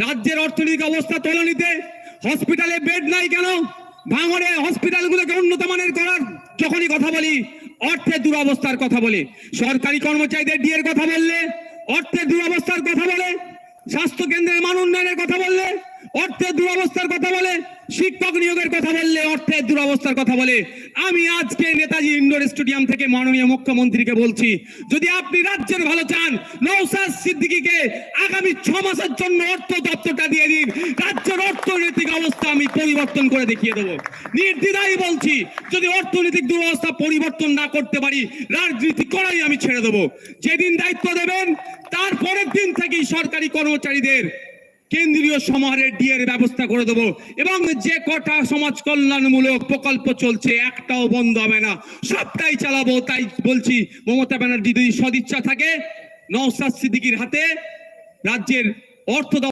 রাজ্যের অর্থনৈতিক অবস্থা তলানিতে, হসপিটালে বেড নাই কেন, ভাঙড়ে হসপিটালগুলোকে উন্নত মানের করার যখনই কথা বলি অর্থের দুরবস্থার কথা বলে, সরকারি কর্মচারীদের ডিএর কথা বললে অর্থের দুরবস্থার কথা বলে, স্বাস্থ্য কেন্দ্রের মান উন্নয়নের কথা বললে অর্থের দুরবস্থার কথা বলে, শিক্ষক নিয়োগের কথা বললে অর্থের দুরবস্থার কথা বলে। আমি আজকে নেতাজি ইন্ডোর স্টেডিয়াম থেকে মাননীয় মুখ্যমন্ত্রীকে বলছি, যদি আপনি রাজ্যের ভালো চান, নওশাদ সিদ্দিকীকে আগামী 6 মাসের জন্য অর্থ দপ্তরটা দিয়ে দিন। রাজ্যের অর্থনৈতিক অবস্থা আমি পরিবর্তন করে দেখিয়ে দেবো। নির্দ্বিধায় বলছি, যদি অর্থনৈতিক দুরবস্থা পরিবর্তন না করতে পারি, রাজনীতি করাই আমি ছেড়ে দেবো। যেদিন দায়িত্ব দেবেন তারপরের দিন থেকেই সরকারি কর্মচারীদের কেন্দ্রীয় সমাহারের ডিএর ব্যবস্থা করে দেবো, এবং যে কটা সমাজ কল্যাণমূলক প্রকল্প চলছে একটাও বন্ধ হবে না, সবটাই চালাবো। তাই বলছি, মমতা ব্যানার্জি যদি সদিচ্ছা থাকে, নওশাদ সিদ্দিকীর হাতে রাজ্যের অর্থ